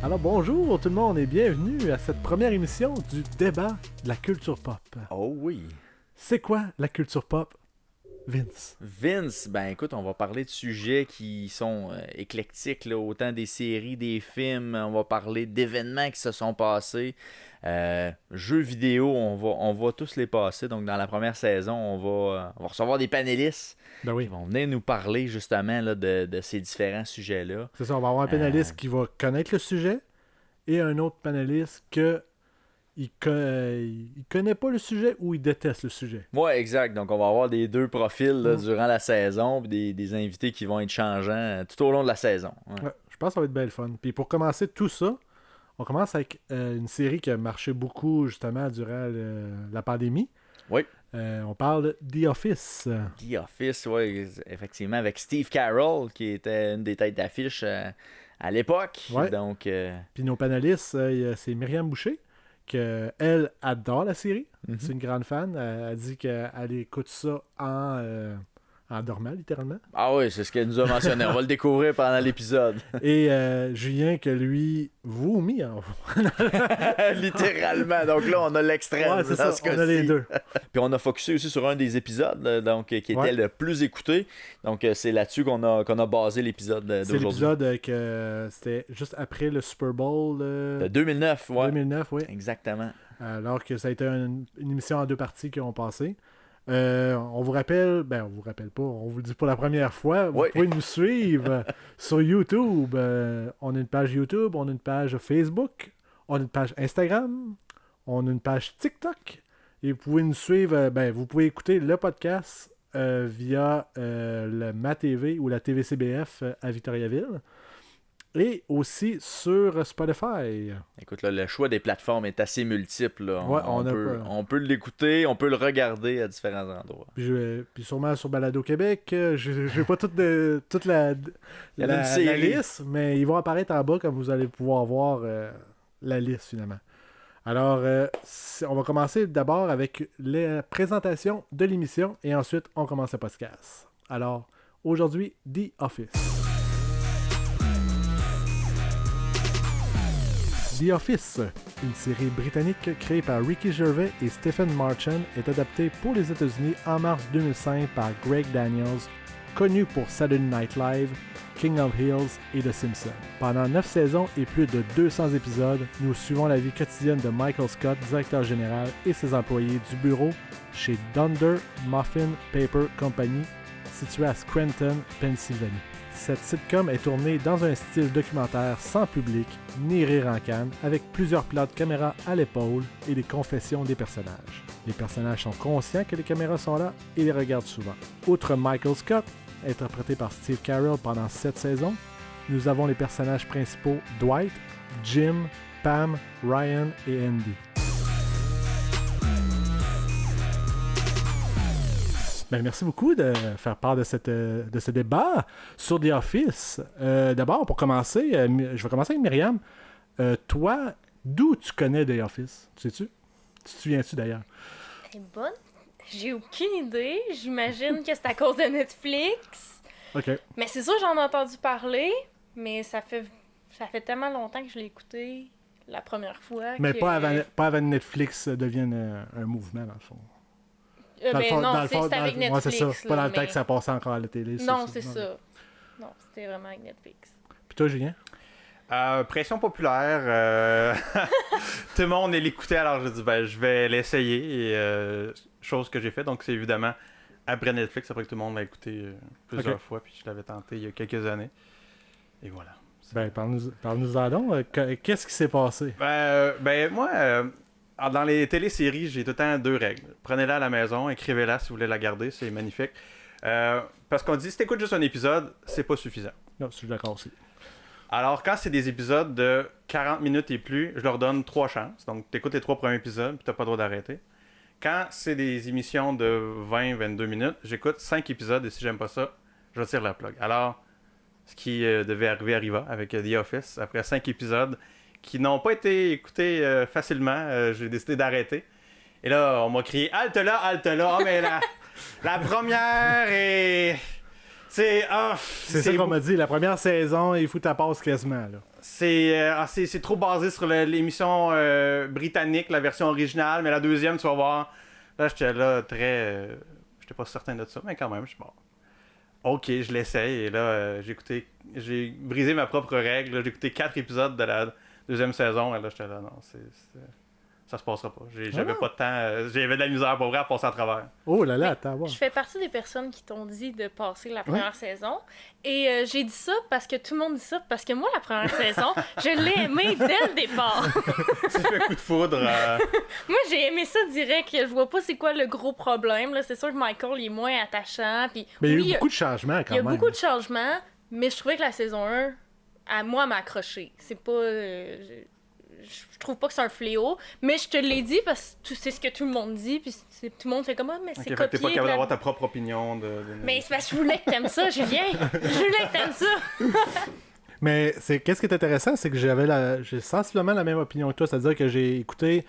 Alors bonjour tout le monde et bienvenue à cette première émission du débat de la culture pop. Oh oui. C'est quoi la culture pop, Vince? Vince, ben écoute, on va parler de sujets qui sont éclectiques, là, autant des séries, des films, on va parler d'événements qui se sont passés, jeux vidéo, on va tous les passer. Donc dans la première saison, on va recevoir des panélistes Ben oui. qui vont venir nous parler justement là, de ces différents sujets-là. C'est ça, on va avoir un panéliste qui va connaître le sujet et un autre panéliste il connaît pas le sujet ou il déteste le sujet. Ouais, exact. Donc, on va avoir des deux profils là, durant la saison, puis des invités qui vont être changeants tout au long de la saison. Ouais. Ouais, je pense que ça va être belle fun. Puis pour commencer tout ça, on commence avec une série qui a marché beaucoup justement durant la pandémie. Oui. On parle de The Office. The Office, oui, effectivement, avec Steve Carell, qui était une des têtes d'affiche à l'époque. Ouais. Donc, Puis nos panélistes, c'est Myriam Boucher, qu'elle adore la série. C'est une grande fan. Elle dit qu'elle écoute ça en dormant, littéralement. Ah oui, c'est ce qu'elle nous a mentionné. On va le découvrir pendant l'épisode. Et Julien, que lui vomit en Littéralement. Donc là, on a l'extrême. Ouais, c'est ça, on a les deux. Puis on a focusé aussi sur un des épisodes donc, qui était le plus écouté. Donc c'est là-dessus qu'on a basé l'épisode d'aujourd'hui. C'est l'épisode que c'était juste après le Super Bowl. De 2009, ouais. 2009, oui. Exactement. Alors que ça a été une émission en deux parties qui ont passé. On vous rappelle, on vous rappelle pas, on vous le dit pour la première fois, vous pouvez nous suivre sur YouTube. On a une page YouTube, on a une page Facebook, on a une page Instagram, on a une page TikTok. Et vous pouvez nous suivre, vous pouvez écouter le podcast via le MaTV ou la TVCBF à Victoriaville. Et aussi sur Spotify. Écoute, là, le choix des plateformes est assez multiple. Là. Ouais, on peut l'écouter, on peut le regarder à différents endroits. Puis sûrement sur Balado Québec, je n'ai pas toute la liste, mais ils vont apparaître en bas comme vous allez pouvoir voir la liste finalement. Alors, on va commencer d'abord avec la présentation de l'émission et ensuite on commence le podcast. Alors, aujourd'hui, The Office. The Office, une série britannique créée par Ricky Gervais et Stephen Marchand, est adaptée pour les États-Unis en mars 2005 par Greg Daniels, connu pour Saturday Night Live, King of Hills et The Simpsons. Pendant 9 saisons et plus de 200 épisodes, nous suivons la vie quotidienne de Michael Scott, directeur général, et ses employés du bureau chez Dunder Muffin Paper Company, situé à Scranton, Pennsylvanie. Cette sitcom est tournée dans un style documentaire sans public, ni rire en canne, avec plusieurs plans de caméra à l'épaule et des confessions des personnages. Les personnages sont conscients que les caméras sont là et les regardent souvent. Outre Michael Scott, interprété par Steve Carell pendant 7 saisons, nous avons les personnages principaux Dwight, Jim, Pam, Ryan et Andy. Merci beaucoup de faire part de ce débat sur The Office. D'abord, pour commencer, je vais commencer avec Myriam. Toi, d'où tu connais The Office? Sais-tu? Tu te souviens-tu d'ailleurs? Elle est bonne. J'ai aucune idée. J'imagine que c'est à cause de Netflix. OK. Mais c'est sûr, j'en ai entendu parler, mais ça fait tellement longtemps que je l'ai écouté la première fois. Mais pas avant que Netflix devienne un mouvement, dans le fond. C'est avec Netflix. Ouais, c'est ça. Pas dans le temps mais... que ça passait encore à la télé. Non, c'est ça. Non, c'était vraiment avec Netflix. Puis toi, Julien? Pression populaire. Tout le monde l'écoutait, alors je dis je vais l'essayer. Et, chose que j'ai fait. Donc c'est évidemment après Netflix, après que tout le monde l'a écouté plusieurs fois. Puis je l'avais tenté il y a quelques années. Et voilà. Parle-nous-en donc. Qu'est-ce qui s'est passé? Moi, dans les téléséries, j'ai tout le temps 2 règles. Prenez-la à la maison, écrivez-la si vous voulez la garder, c'est magnifique. Parce qu'on dit, si t'écoutes juste un épisode, c'est pas suffisant. Non, je suis d'accord aussi. Alors, quand c'est des épisodes de 40 minutes et plus, je leur donne 3 chances. Donc, t'écoutes les 3 premiers épisodes, puis t'as pas le droit d'arrêter. Quand c'est des émissions de 20-22 minutes, j'écoute 5 épisodes, et si j'aime pas ça, je retire la plug. Alors, ce qui devait arriva avec The Office. Après 5 épisodes qui n'ont pas été écoutés facilement, j'ai décidé d'arrêter. Et là, on m'a crié « Halte là! Oh, mais la première est C'est ça qu'on m'a dit. La première saison, il faut que tu passes quasiment. Là. C'est trop basé sur l'émission britannique, la version originale, mais la deuxième, tu vas voir. Là, j'étais là très. J'étais pas certain de ça, mais quand même, je suis bon. Ok, je l'essaye. Et là, j'ai brisé ma propre règle. Là, j'ai écouté 4 épisodes de la deuxième saison. Et là, j'étais là, non, ça se passera pas. J'avais pas de temps. J'avais de la misère pour vrai à passer à travers. Oh là là, attends, voir. Je fais partie des personnes qui t'ont dit de passer la première saison. Et j'ai dit ça parce que tout le monde dit ça. Parce que moi, la première saison, je l'ai aimée dès le départ. C'est fait un coup de foudre. Moi, j'ai aimé ça direct. Je vois pas c'est quoi le gros problème. Là. C'est sûr que Michael il est moins attachant. Puis, mais il y a eu beaucoup de changements quand même. Il y a beaucoup de changements. Mais je trouvais que la saison 1, à moi, m'a accroché. C'est pas... je trouve pas que c'est un fléau, mais je te l'ai dit parce que c'est ce que tout le monde dit, puis tout le monde fait comme mais c'est copié. T'es pas capable d'avoir ta propre opinion Mais c'est parce que je voulais que t'aimes ça, Julien. Je voulais que t'aimes ça. Mais qu'est-ce qui est intéressant, c'est que j'ai sensiblement la même opinion que toi, c'est-à-dire que j'ai écouté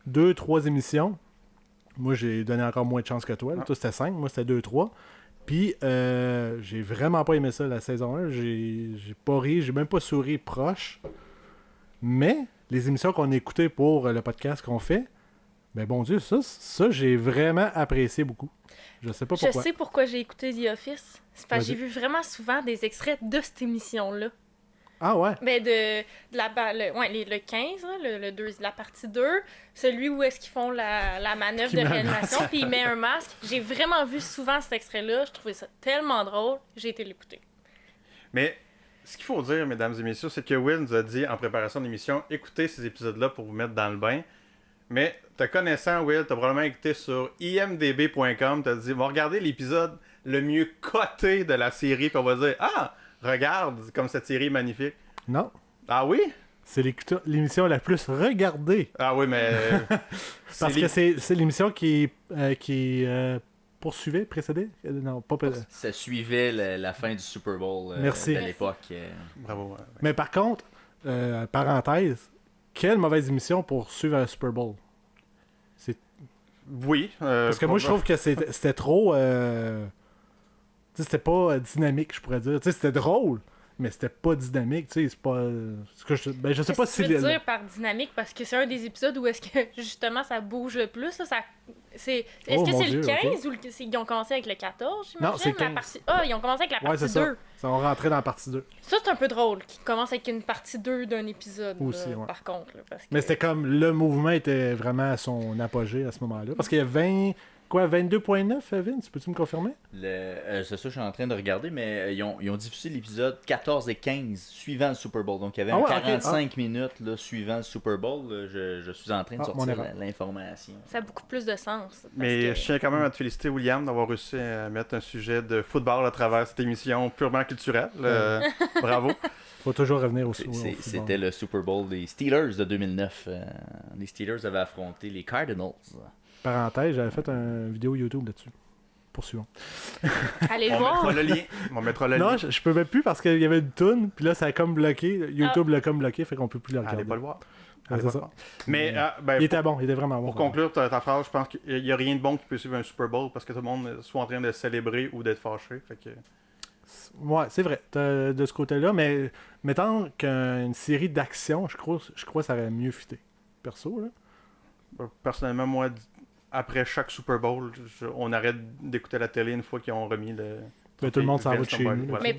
2-3 émissions. Moi, j'ai donné encore moins de chance que toi. Toi, c'était 5, moi, c'était 2-3. Puis, j'ai vraiment pas aimé ça, la saison 1. J'ai pas ri, j'ai même pas souri proche. Mais les émissions qu'on a écoutées pour le podcast qu'on fait, ben bon Dieu, ça j'ai vraiment apprécié beaucoup. Je sais pas pourquoi. Je sais pourquoi j'ai écouté The Office. C'est parce que j'ai vu vraiment souvent des extraits de cette émission-là. Ah ouais? Ben le 15, là, la partie 2, celui où est-ce qu'ils font la manœuvre de réanimation, puis il met un masque. J'ai vraiment vu souvent cet extrait-là. Je trouvais ça tellement drôle. J'ai été l'écouter. Mais... ce qu'il faut dire, mesdames et messieurs, c'est que Will nous a dit en préparation de l'émission, écoutez ces épisodes-là pour vous mettre dans le bain. Mais te connaissant, Will, t'as probablement écouté sur imdb.com, t'as dit, on va regarder l'épisode le mieux coté de la série, puis on va dire, ah, regarde, comme cette série est magnifique. Non. Ah oui? C'est l'émission la plus regardée. Ah oui, mais... Parce que c'est l'émission qui poursuivait, précédait? Non, pas... Ça suivait la fin du Super Bowl Merci. de l'époque. Bravo. Ouais. Mais par contre, parenthèse, quelle mauvaise émission pour suivre un Super Bowl. Oui. Parce que moi, je trouve que c'était trop... c'était pas dynamique, je pourrais dire. C'était drôle, mais c'était pas dynamique. C'est pas... je sais pas si... Qu'est-ce que tu veux dire par dynamique? Parce que c'est un des épisodes où est-ce que, justement, ça bouge le plus. Là, est-ce que c'est le 15 ou ils ont commencé avec le 14, j'imagine? Non, c'est 15. Ils ont commencé avec la partie 2. Ça. Ça va rentrer dans la partie 2. Ça, c'est un peu drôle, qu'ils commencent avec une partie 2 d'un épisode, aussi, là, par contre. Là, parce que... Mais c'était comme, le mouvement était vraiment à son apogée à ce moment-là. Parce qu'il y a 22.9, Vince? Peux-tu me confirmer? C'est ça, je suis en train de regarder, mais ils ont diffusé l'épisode 14 et 15 suivant le Super Bowl. Donc, il y avait 45 minutes là, suivant le Super Bowl. Là, je suis en train de sortir l'information. Ça a beaucoup plus de sens. Mais je tiens quand même à te féliciter, William, d'avoir réussi à mettre un sujet de football à travers cette émission purement culturelle. Bravo. Faut toujours revenir au C'était le Super Bowl des Steelers de 2009. Les Steelers avaient affronté les Cardinals. Parenthèse, j'avais fait une vidéo YouTube là-dessus. Poursuivons. Allez voir. On mettra le lien. Non, je peux même plus parce qu'il y avait une toune, puis là, ça a comme bloqué. YouTube l'a comme bloqué, fait qu'on peut plus le regarder. Allez pas le voir. C'est ça. Mais, il était bon, il était vraiment bon. Pour conclure ta phrase, je pense qu'il n'y a rien de bon qui peut suivre un Super Bowl parce que tout le monde est soit en train de célébrer ou d'être fâché. Fait que... Ouais, c'est vrai, de ce côté-là, mais mettons qu'une série d'action, je crois que ça aurait mieux fité. Perso, là. Personnellement, moi, après chaque Super Bowl, on arrête d'écouter la télé une fois qu'ils ont remis le... Mais tout le monde s'en va de chez nous. Mais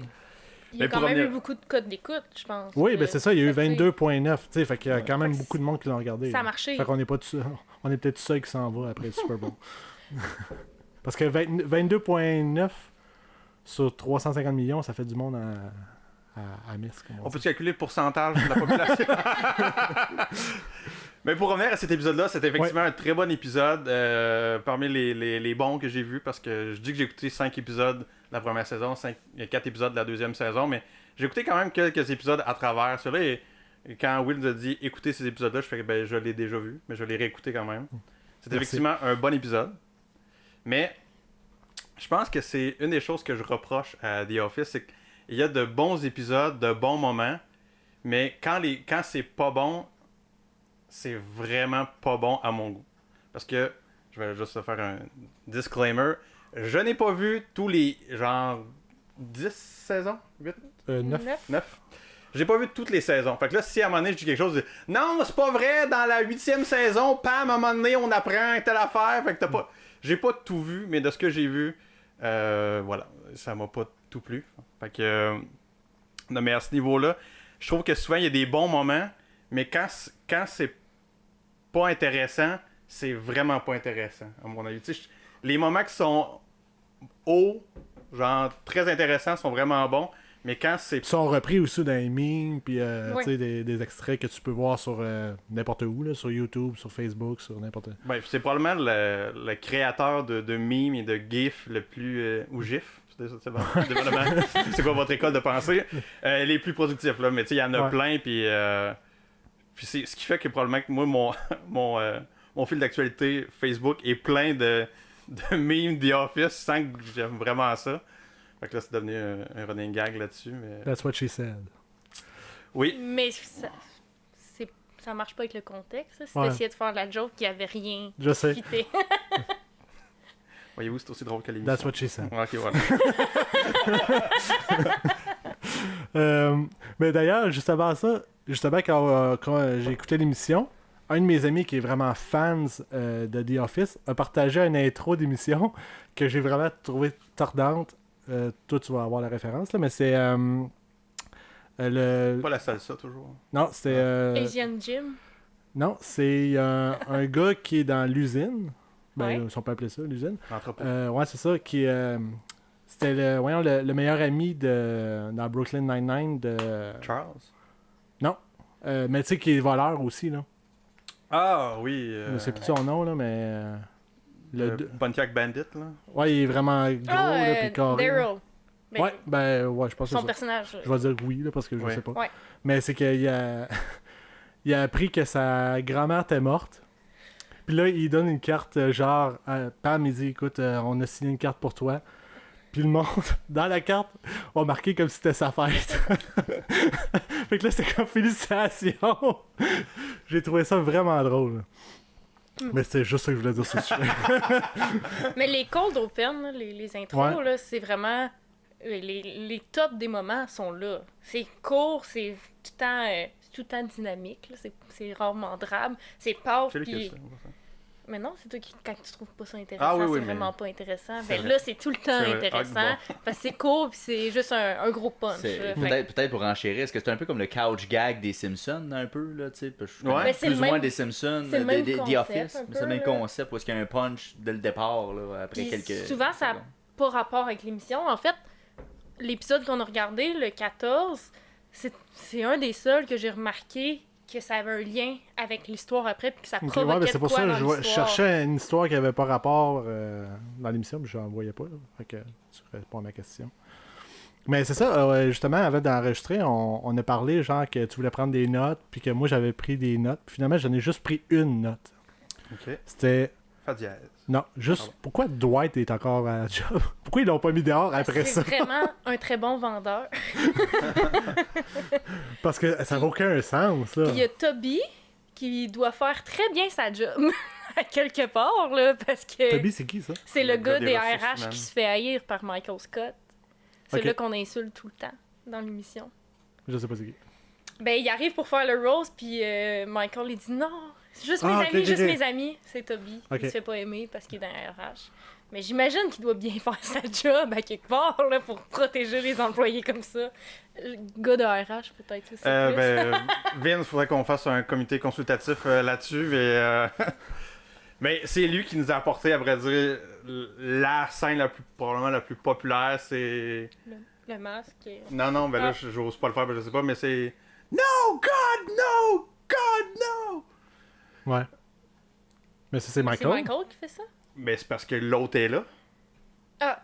il y a quand même eu beaucoup de codes d'écoute, je pense. Oui, ben c'est ça, il y a eu 22.9, tu sais, fait qu'il y a quand même beaucoup de monde qui l'ont regardé. Ça a marché. Fait qu'on est pas on est peut-être tout seul qui s'en va après le Super Bowl. Parce que 22.9 sur 350 millions, ça fait du monde à miss. On peut calculer le pourcentage de la population. Mais pour revenir à cet épisode-là, c'était effectivement un très bon épisode. Parmi les bons que j'ai vus, parce que je dis que j'ai écouté 5 épisodes de la première saison, 4 épisodes de la deuxième saison, mais j'ai écouté quand même quelques épisodes à travers. Ceux-là, et quand Will nous a dit écoutez ces épisodes-là, je fais que je l'ai déjà vu, mais je l'ai réécouté quand même. C'était effectivement un bon épisode. Mais je pense que c'est une des choses que je reproche à The Office, c'est qu'il y a de bons épisodes, de bons moments, mais quand c'est pas bon, c'est vraiment pas bon à mon goût. Parce que, je vais juste faire un disclaimer, je n'ai pas vu tous les, 10 saisons? 8? 9. 9? J'ai pas vu toutes les saisons. Fait que là, si à un moment donné, je dis quelque chose, je dis non, c'est pas vrai, dans la 8e saison, pam, à un moment donné, on apprend telle affaire. Fait que t'as pas. J'ai pas tout vu, mais de ce que j'ai vu, voilà, ça m'a pas tout plu. Fait que. Non, mais à ce niveau-là, je trouve que souvent, il y a des bons moments, mais quand c'est pas intéressant, c'est vraiment pas intéressant, à mon avis. Tu sais, les moments qui sont hauts, genre très intéressants, sont vraiment bons. Mais quand c'est. Ils sont repris aussi dans les memes, puis Oui. tu sais, des extraits que tu peux voir sur n'importe où, là, sur YouTube, sur Facebook, sur n'importe où. Ben, c'est probablement le créateur de memes et de gifs le plus. Ou gifs, c'est bon. C'est quoi votre école de pensée? Les plus productifs, là. Mais tu sais, il y en a plein, puis c'est ce qui fait que probablement que moi, mon fil d'actualité Facebook est plein de memes The Office sans que j'aime vraiment ça. Fait que là, c'est devenu un running gag là-dessus. Mais... That's what she said. Oui. Mais ça marche pas avec le contexte. Ça. Si Ouais. t'essayais de faire la joke, il y avait rien Je sais. fité. Voyez-vous, c'est aussi drôle que l'émission. That's what she said. Ok, voilà. Mais d'ailleurs, juste avant ça, justement, quand j'ai écouté l'émission, un de mes amis qui est vraiment fan de The Office a partagé une intro d'émission que j'ai vraiment trouvé tordante. Toi, tu vas avoir la référence, là, mais c'est le... Pas la salsa, toujours. Non, c'est... Asian Gym. Non, c'est un gars qui est dans l'usine. Ben, Ouais. si on peut appeler ça, l'usine. L'entrepôt. Ouais, c'est ça, qui... c'était le meilleur ami dans Brooklyn Nine-Nine de... Charles? mais tu sais, qui est voleur aussi, là. Ah, oui. Je sais plus son nom, là, mais... le Pontiac Bandit, là. Ouais, il est vraiment gros, là, puis carré. là. Daryl. Ben, Ouais, ben, ouais, je pense que son c'est ça. personnage. Je vais dire oui, là, parce que je Ouais. sais pas. Ouais. Mais c'est qu'il a... il a appris que sa grand-mère était morte. Puis là, il donne une carte, genre... Pam, il dit, écoute, on a signé une carte pour toi. Puis le monde, dans la carte, a marqué comme si c'était sa fête. Fait que là, c'est comme félicitations. J'ai trouvé ça vraiment drôle. Mais c'était juste ça que je voulais dire sur ce sujet. Mais les cold open, là, les intros, Ouais. là, c'est vraiment... Les tops des moments sont là. C'est court, c'est tout le temps dynamique. Là. C'est rarement drabe. C'est paf, C'est lui qui a puis... ça. Mais non, c'est toi qui, quand tu trouves pas ça intéressant, Ah oui, oui, c'est mais- vraiment pas intéressant. C'est Ben vrai. là, c'est tout le temps C'est vrai. intéressant. Ah, Parce que c'est court, puis c'est juste un gros punch. C'est- là. Fait Peut-être pour enchérir, est-ce que c'est un peu comme le couch gag des Simpsons, un peu, là, tu sais? Parce que je connais Ouais. Mais c'est plus le ou moins même- des Simpsons, c'est le même The concept, Office, un mais peu, c'est le même là. concept, où est-ce qu'il y a un punch dès le départ, là, après Puis quelques... souvent, ça n'a pas rapport avec l'émission. En fait, l'épisode qu'on a regardé, le 14, c'est un des seuls que j'ai remarqué que ça avait un lien avec l'histoire après, puis que ça Ok, provoquait ouais, ben, c'est de pour quoi ça que dans je l'histoire. cherchais une histoire qui avait pas rapport dans l'émission, mais je n'en voyais pas. Là. Fait que tu réponds à ma question. Mais c'est ça, justement, avant d'enregistrer, on a parlé, genre, que tu voulais prendre des notes, puis que moi, j'avais pris des notes. Puis finalement, j'en ai juste pris une note. Ok. C'était... Fa dièse. Non, juste... Pardon. Pourquoi Dwight est encore à la job? Pourquoi ils l'ont pas mis dehors après ça? C'est vraiment un très bon vendeur. Parce que ça n'a aucun sens, là. Puis il y a Toby qui doit faire très bien sa job à quelque part, là, parce que Toby, c'est qui, ça? c'est le gars des ressources RH humaines. qui se fait haïr par Michael Scott. C'est Ok. là qu'on insulte tout le temps dans l'émission. Je sais pas c'est qui. Ben, il arrive pour faire le rose, puis Michael, il dit non, c'est juste mes Ah, amis, ok, juste ok. mes amis. C'est Toby. Ok. Il se fait pas aimer parce qu'il est dans RH. Mais j'imagine qu'il doit bien faire sa job à quelque part, là, pour protéger les employés comme ça. Le gars de RH, peut-être aussi. plus. Vince, il faudrait qu'on fasse un comité consultatif là-dessus. Mais c'est lui qui nous a apporté, à vrai dire, la scène probablement la plus populaire. C'est. Le masque. Non, ben là, Ah. j'ose pas le faire, je sais pas, mais c'est. No, God, no! God, no! Ouais. Mais ça, c'est C'est Michael? Michael qui fait ça? Mais c'est parce que l'autre est là. Ah!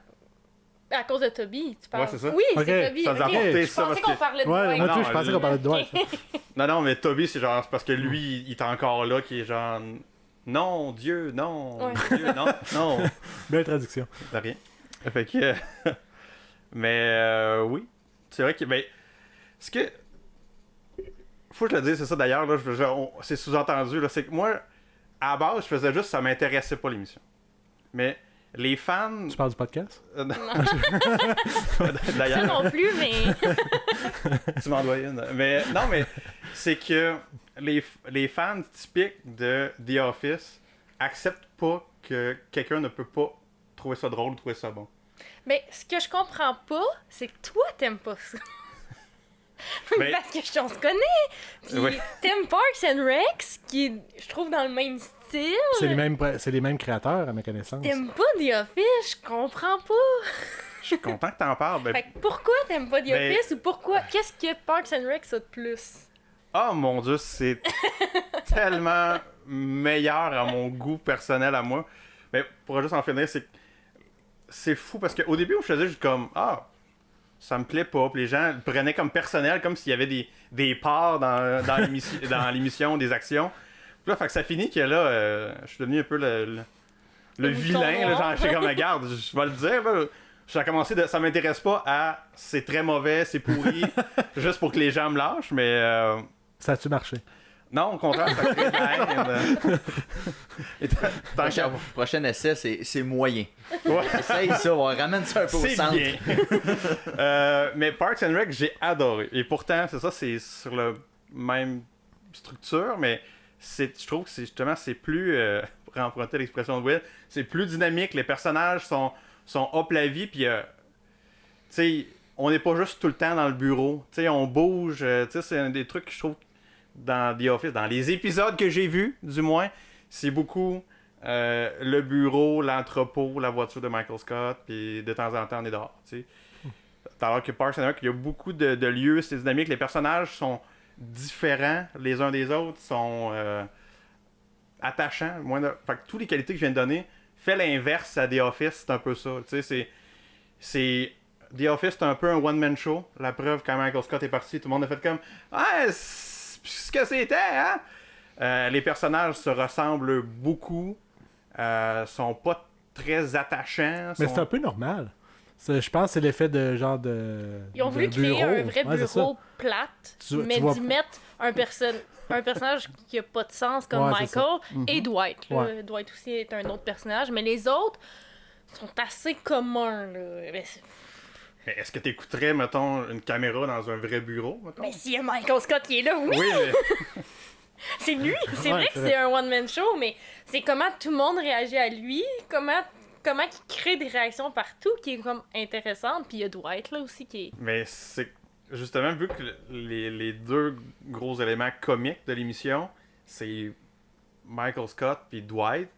À cause de Toby, tu parles? Ouais, c'est ça. Oui, Ok. c'est Toby. Ça nous a ok. apporté Je ça pensais parce qu'on que- parlait de Ouais, Dwight. moi, tout, Non, je pensais qu'on parlait de Dwight. Non, mais Toby, c'est genre, c'est parce que lui, il est encore là, qui est genre. Non, Dieu, non, Ouais. Dieu, non, non. Belle traduction. De rien. Fait que. Mais oui. C'est vrai que. Ben, ce que. Faut que je le dise, c'est ça d'ailleurs, là, c'est sous-entendu, là. C'est que moi, à la base, je faisais juste, ça m'intéressait pas l'émission. Mais les fans... Tu parles du podcast? Ça D'ailleurs, non plus, mais. tu m'en dois une. Mais non, mais c'est que les fans typiques de The Office acceptent pas que quelqu'un ne peut pas trouver ça drôle ou trouver ça bon. Mais ce que je comprends pas, c'est que toi, t'aimes pas ça. Mais- Parce que on se connaît. Puis Oui. t'aimes Parks and Recs, qui est, je trouve, dans le même style. C'est les mêmes créateurs, à ma connaissance. T'aimes pas The Office, je comprends pas. Je suis content que t'en parles. Ben, Fait que pourquoi t'aimes pas The Ben- Office ou pourquoi. Qu'est-ce que Parks and Recs a de plus? oh mon Dieu, c'est tellement meilleur à mon goût personnel à moi. Mais pour juste en finir, c'est fou parce qu'au début, on faisait juste comme ah, ça me plaît pas. Puis les gens le prenaient comme personnel, comme s'il y avait des parts dans l'émission, des actions. Puis là, fait que ça finit que là, je suis devenu un peu le vilain. Là, genre, j'étais comme regarde, je vais le dire. Là, ça a commencé de ça m'intéresse pas à c'est très mauvais, c'est pourri, juste pour que les gens me lâchent, mais. Ça a-tu marché? Non, au contraire, ça crée de la haine. Et Prochain essai, c'est moyen. Ouais, Essaye ça, on ramène ça un peu au c'est centre. bien. Mais Parks and Rec, j'ai adoré. Et pourtant, c'est ça, c'est sur la même structure, mais je trouve que c'est plus, pour emprunter l'expression de Will, c'est plus dynamique. Les personnages sont up la vie, puis tu sais, on n'est pas juste tout le temps dans le bureau. Tu sais, on bouge. Tu sais, c'est un des trucs que je trouve dans The Office, dans les épisodes que j'ai vus, du moins, c'est beaucoup le bureau, l'entrepôt, la voiture de Michael Scott, puis de temps en temps, on est dehors, tu sais. Alors que Parks and Rec, il y a beaucoup de lieux, c'est dynamique, les personnages sont différents les uns des autres, sont attachants. Fait que toutes les qualités que je viens de donner, fait l'inverse à The Office, c'est un peu ça, tu sais, c'est... The Office, c'est un peu un one-man show. La preuve, quand Michael Scott est parti, tout le monde a fait comme « Ah, c'est ce que c'était, hein? » Les personnages se ressemblent beaucoup. Sont pas très attachants. Mais c'est un peu normal. Je pense que c'est l'effet de genre de. Ils ont voulu de créer bureau. un vrai Ouais, c'est ça. bureau plate, Tu mais vois- d'y mettre un personnage qui a pas de sens comme Ouais, c'est ça. Michael et Dwight. Là. Ouais. Dwight aussi est un autre personnage, mais les autres sont assez communs. Là. Mais est-ce que tu écouterais, mettons, une caméra dans un vrai bureau, mettons? Mais s'il y a Michael Scott qui est là, oui, Oui, mais... c'est lui. C'est Ouais, vrai c'est que c'est un one-man show, mais c'est comment tout le monde réagit à lui, comment il crée des réactions partout qui est comme intéressante. Puis il y a Dwight là aussi qui est... Mais c'est justement, vu que les deux gros éléments comiques de l'émission, c'est Michael Scott puis Dwight,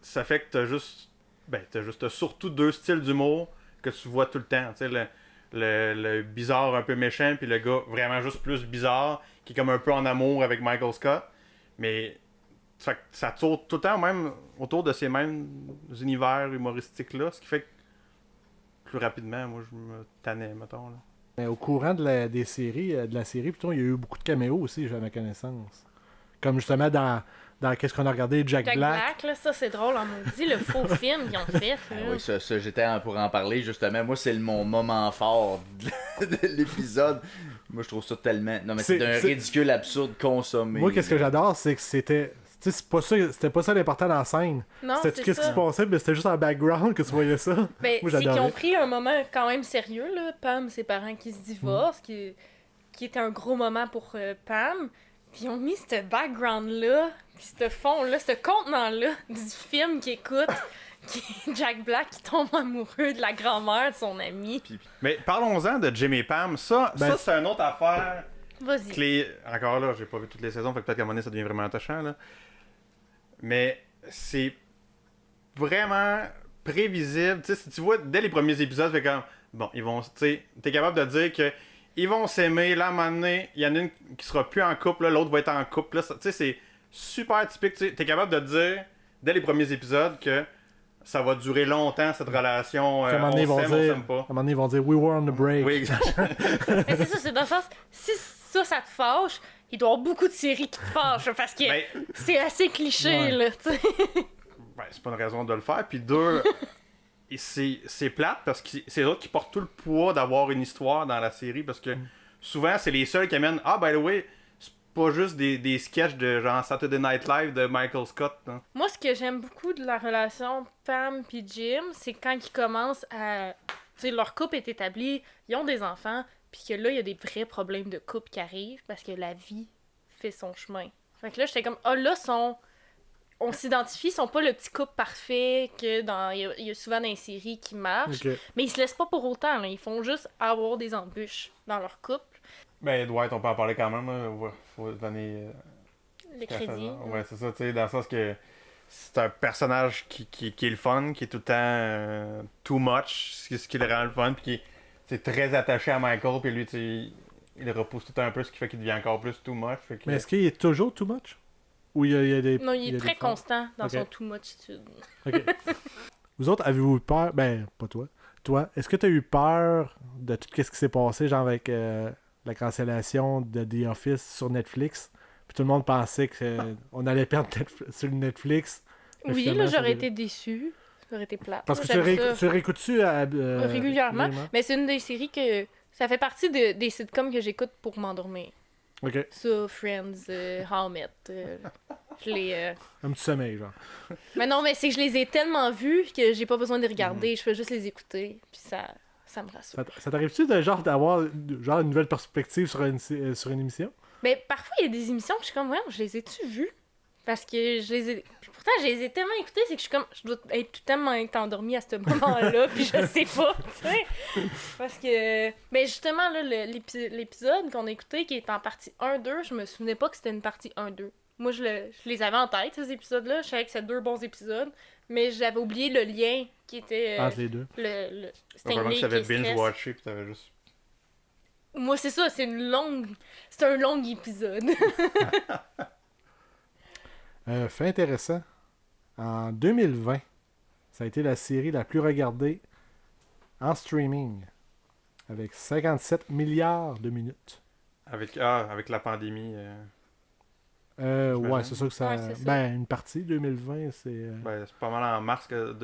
ça fait que t'as surtout deux styles d'humour que tu vois tout le temps. Tu sais, le bizarre un peu méchant, puis le gars vraiment juste plus bizarre, qui est comme un peu en amour avec Michael Scott. Mais fait que ça tourne tout le temps même autour de ces mêmes univers humoristiques-là, ce qui fait que plus rapidement, moi, je me tannais, mettons. Là. Mais au courant de la série, plutôt, il y a eu beaucoup de caméos aussi, j'ai à ma connaissance. Comme justement dans qu'est-ce qu'on a regardé, Jack Black. là, ça c'est drôle, on m'a dit le faux film qu'ils ont fait. Ah Là. oui, ça j'étais pour en parler justement. Moi, c'est mon moment fort de l'épisode. Moi, je trouve ça tellement. Non, mais c'est d'un ridicule absurde consommé. Moi, qu'est-ce que j'adore, c'est que c'était. Tu sais, c'était pas ça l'important dans la scène. Non, C'était c'est qu'est-ce qui ça. se passait, mais c'était juste en background que tu voyais ça. Ben, Moi, c'est qu'ils j'adorais. ont pris un moment quand même sérieux, là. Pam, ses parents qui se divorcent, qui était un gros moment pour Pam. Puis ils ont mis ce background-là, puis ce fond-là, ce contenant-là du film qu'il écoute, qui est Jack Black qui tombe amoureux de la grand-mère de son ami. Mais parlons-en de Jim et Pam. Ça c'est une autre affaire. Vas-y. Encore là, j'ai pas vu toutes les saisons, fait que peut-être qu'à un moment donné, ça devient vraiment attachant. Là. Mais c'est vraiment prévisible. Tu sais, si tu vois, dès les premiers épisodes, fait comme, bon, ils vont, tu sais, t'es capable de dire que ils vont s'aimer, là, à un moment donné, il y en a une qui sera plus en couple, là, l'autre va être en couple. Là, tu sais, c'est super typique. Tu sais, t'es capable de dire, dès les premiers épisodes, que ça va durer longtemps, cette relation. À un moment donné, on s'aime à un pas. moment donné, ils vont dire We were on the break. Oui, exact. Mais c'est ça, c'est dans le sens, si ça te fâche, il doit y avoir beaucoup de séries qui te fâchent, parce que Ben, c'est assez cliché, Ouais. là, tu sais. ben, c'est pas une raison de le faire. Puis deux, et c'est plate parce que c'est eux autres qui portent tout le poids d'avoir une histoire dans la série parce que souvent, c'est les seuls qui amènent « Ah, by the way, pas juste des sketchs de genre Saturday Night Live de Michael Scott. Hein. Moi, ce que j'aime beaucoup de la relation Pam puis Jim, c'est quand ils commencent à... Tu sais, leur couple est établi, ils ont des enfants, puis que là, il y a des vrais problèmes de couple qui arrivent parce que la vie fait son chemin. Fait que là, j'étais comme, là, on s'identifie, ils sont pas le petit couple parfait que il y a souvent dans les séries qui marchent, mais ils se laissent pas pour autant, là. Ils font juste avoir des embûches dans leur couple. Ben, Dwight, on peut en parler quand même. Là. Faut donner le crédit. Ouais, c'est ça, tu sais, dans le sens que c'est un personnage qui est le fun, qui est tout le temps too much, ce qui le rend le fun, puis qui est très attaché à Michael, puis lui, tu sais, il repousse tout un peu, ce qui fait qu'il devient encore plus too much. Fait que... Mais est-ce qu'il est toujours too much? Ou il y a des... Non, il est très constant dans son too muchitude. OK. Vous autres, avez-vous eu peur? Ben, pas toi. Toi, est-ce que tu as eu peur de tout ce qui s'est passé, genre avec la cancellation de The Office sur Netflix? Puis tout le monde pensait qu'on allait perdre sur Netflix. Oui, là, j'aurais été déçue. J'aurais été plate. Parce que tu réécoutes-tu régulièrement. Mais c'est une des séries que... Ça fait partie des sitcoms que j'écoute pour m'endormir. OK. Ça, Friends, How I Met. Je les... Un petit sommeil, genre. Mais non, mais c'est que je les ai tellement vus que j'ai pas besoin de les regarder. Je fais juste les écouter. Puis ça me rassure. Ça t'arrive-tu d'avoir une nouvelle perspective sur une émission? Ben, parfois, il y a des émissions que je suis comme, je les ai-tu vues? Parce que je les ai... Pourtant, je les ai tellement écoutées, c'est que je suis comme... Je dois être tellement endormie à ce moment-là, puis je sais pas, tu sais. Parce que... Ben, justement, là, l'épisode qu'on a écouté, qui est en partie 1-2, je me souvenais pas que c'était une partie 1-2. Moi, je les avais en tête, ces épisodes-là. Je savais que c'était 2 bons épisodes, mais j'avais oublié le lien qui était... entre les deux. C'était vraiment que t'avais binge-watché, puis t'avais juste... Moi, c'est ça, c'est un long épisode. Fait intéressant. En 2020, ça a été la série la plus regardée en streaming, avec 57 milliards de minutes. Avec la pandémie. Ouais, c'est sûr que ça... Ouais, c'est ça. Ben, une partie, 2020, c'est... Ben, c'est pas mal en mars que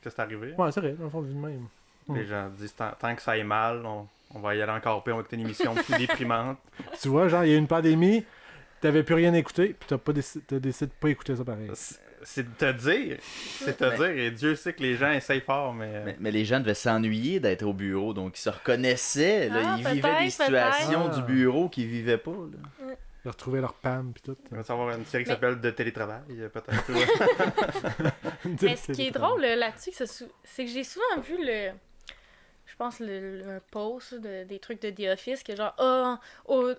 c'est arrivé. Ouais, c'est vrai, dans le fond, vu de même. Les gens disent, tant que ça aille mal, on va y aller encore pire, on va écouter une émission plus déprimante. Tu vois, genre, il y a eu une pandémie, t'avais plus rien écouté, puis t'as décidé de pas écouter ça pareil. C'est de te dire. C'est de te dire. Et Dieu sait que les gens essayent fort, mais les gens devaient s'ennuyer d'être au bureau, donc ils se reconnaissaient. Là, ils vivaient des peut-être. situations du bureau qu'ils vivaient pas. Là. Ils retrouvaient leur PAM, puis tout. On va savoir une série qui s'appelle De télétravail, peut-être. Mais ce qui est drôle là-dessus, c'est que j'ai souvent vu je pense un post des trucs de The Office que genre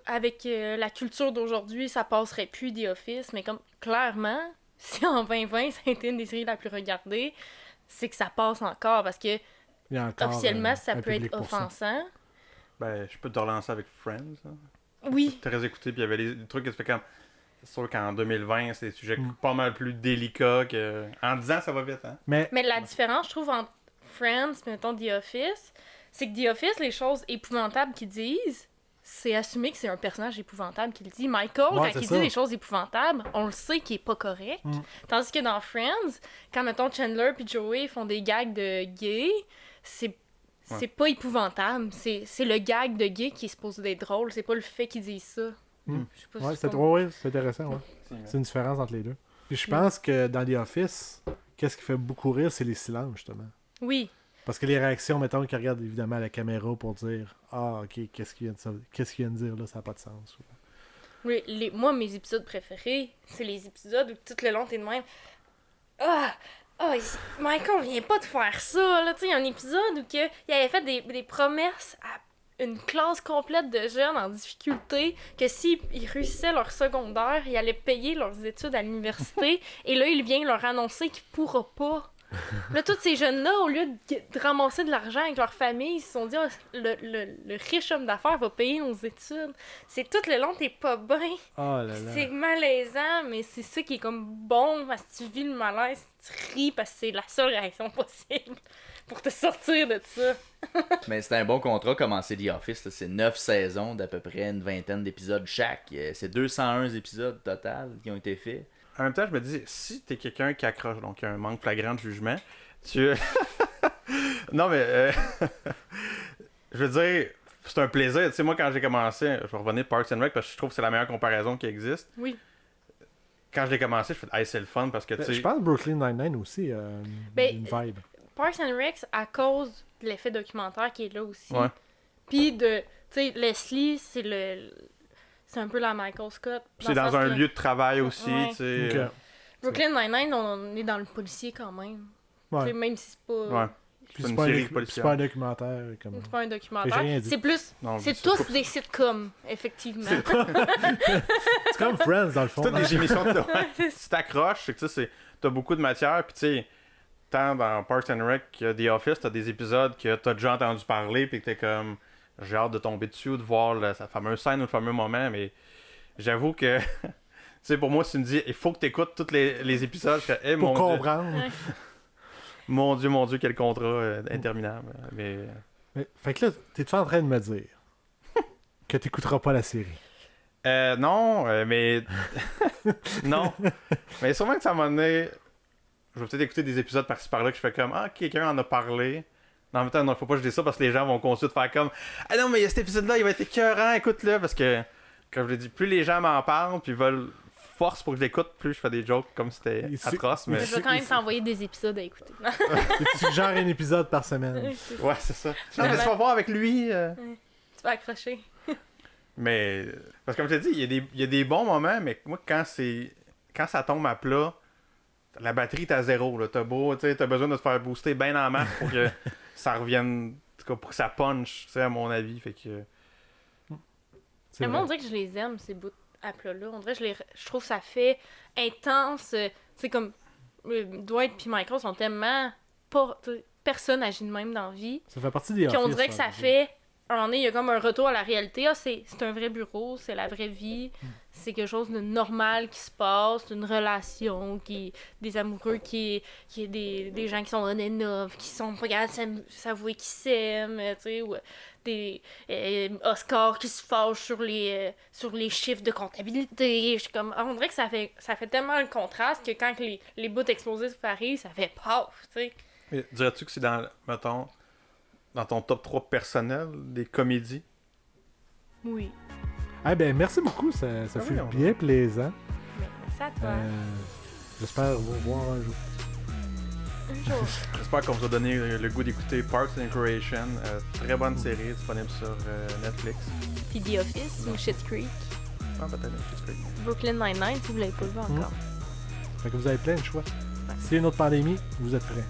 avec la culture d'aujourd'hui ça passerait plus The Office, mais comme clairement si en 2020 ça a été une des séries la plus regardées, c'est que ça passe encore parce que officiellement ça peut être offensant. Ben je peux te relancer avec Friends. Hein. Oui. Très écouté, puis il y avait des trucs qui se fait comme... C'est sûr qu'en 2020, c'est des sujets pas mal plus délicats que... En 10 ans, ça va vite, hein? Mais la différence, je trouve, entre Friends et, mettons, The Office, c'est que The Office, les choses épouvantables qu'ils disent, c'est assumer que c'est un personnage épouvantable qui le dit. Michael, quand il dit des choses épouvantables, on le sait qu'il est pas correct. Tandis que dans Friends, quand, mettons, Chandler et Joey font des gags de gay, c'est pas épouvantable. C'est le gag de gay qui est supposé d'être drôle. C'est pas le fait qu'ils disent ça. Je sais pas ouais, si c'est intéressant. Ouais. C'est une différence entre les deux. Puis je pense que dans The Office, qu'est-ce qui fait beaucoup rire, c'est les silences, justement. Oui. Parce que les réactions, mettons, qu'ils regardent évidemment à la caméra pour dire « Ah, OK, qu'est-ce qu'il vient de dire là, ça n'a pas de sens. » Oui, moi, mes épisodes préférés, c'est les épisodes où tout le long, t'es de même. Michael vient pas de faire ça, là. Tu sais, il y a un épisode où il avait fait des promesses à une classe complète de jeunes en difficulté que s'ils réussissaient leur secondaire, ils allaient payer leurs études à l'université. Et là, il vient leur annoncer qu'il pourra pas. Là, tous ces jeunes-là, au lieu de ramasser de l'argent avec leur famille, ils se sont dit le riche homme d'affaires va payer nos études. C'est tout le long, t'es pas bien. Oh là là. C'est malaisant, mais c'est ça qui est comme bon parce que tu vis le malaise, tu ris parce que c'est la seule réaction possible pour te sortir de ça. Mais c'était un bon contrat commencer The Office. Là. C'est 9 saisons d'à peu près une vingtaine d'épisodes chaque. C'est 201 épisodes total qui ont été faits. En même temps, je me dis, si t'es quelqu'un qui accroche, donc il y a un manque flagrant de jugement, tu... non, mais... je veux dire, c'est un plaisir. Tu sais, moi, quand j'ai commencé, je vais revenir Parks and Rec parce que je trouve que c'est la meilleure comparaison qui existe. Oui. Quand j'ai commencé, je fais, hey, c'est le fun parce que, tu sais... Je pense que Brooklyn Nine-Nine aussi a une vibe. Parks and Rec, à cause de l'effet documentaire qui est là aussi. Ouais. Puis de, tu sais, Leslie, c'est un peu la Michael Scott. C'est dans un lieu de travail aussi, Ouais. tu sais. Ok. Brooklyn Nine-Nine, on est dans le policier quand même. Tu sais, Ouais. même si c'est pas... Ouais. Puis C'est c'est une pas, série c'est policière. pas un documentaire. Comme... C'est pas un J'ai documentaire. rien dit. C'est plus... Non, c'est c'est tous pas- des sitcoms, effectivement. C'est comme Friends, dans le fond. C'est toutes des émissions de... Tu t'accroches, c'est que tu sais, t'as beaucoup de matière, puis tu sais, tant dans Parks and Rec que The Office, t'as des épisodes que t'as déjà entendu parler, puis que t'es comme, j'ai hâte de tomber dessus ou de voir sa fameuse scène ou le fameux moment, mais j'avoue que, tu sais, pour moi, si tu me dis, il faut que t'écoutes tous les épisodes, je fais, hey, Pour mon Dieu, comprendre. Ouais. mon Dieu, quel contrat interminable. Mais Fait que là, t'es-tu en train de me dire que t'écouteras pas la série? non, mais non. Mais sûrement que ça m'a donné. Je vais peut-être écouter des épisodes par-ci par-là que je fais comme, ah, quelqu'un en a parlé. Non, en même temps, non, faut pas que je dise ça parce que les gens vont continuer de faire comme, ah non, mais il y a cet épisode-là, il va être écœurant, écoute-le. Parce que, comme je l'ai dit, plus les gens m'en parlent, puis veulent force pour que je l'écoute, plus je fais des jokes comme si c'était Ici- atroce. Mais Je vais quand même t'envoyer des épisodes à écouter. Tu suggères un épisode par semaine. ouais, c'est ça. Non, mais tu vas voir avec lui. Tu vas accrocher. Mais, parce que comme je t'ai dit, il y a des bons moments, mais moi, quand ça tombe à plat, la batterie est à zéro. Là. T'as besoin de te faire booster bien en masse pour que ça revienne, en tout cas, pour que ça punch, tu sais, à mon avis. Fait que... C'est Mais moi, on vrai. dirait que je les aime, ces bouts à plat-là. On dirait que je trouve que ça fait intense. Tu sais, comme Dwight et Michael sont tellement pas... Personne agit de même dans la vie. Ça fait partie des Puis on Office, dirait que ça fait... À un moment donné, il y a comme un retour à la réalité. Ah, c'est un vrai bureau, c'est la vraie vie. C'est quelque chose de normal qui se passe, une relation, des amoureux, qui est des gens qui sont on and off, qui sont pas capables de s'avouer qu'ils s'aiment, tu sais, ou des Oscars qui se fâchent sur les chiffres de comptabilité. Je suis comme, on dirait que ça fait tellement un contraste que quand les bouts explosifs arrivent, ça fait paf, tu sais. Mais dirais-tu que c'est mettons, dans ton top 3 personnel des comédies? Oui. Eh ben, merci beaucoup, ça Ah fut oui, on bien plaisant. Mais c'est à toi. J'espère vous voir un jour. Un jour. J'espère qu'on vous a donné le goût d'écouter Parks and Recreation. Très bonne série, disponible sur Netflix. Puis The Office ou Schitt's Creek. Ah, peut-être Schitt's Creek. Brooklyn Nine-Nine, si vous l'avez pas vu encore. Fait que vous avez plein de choix. S'il y a une autre pandémie, vous êtes prêts.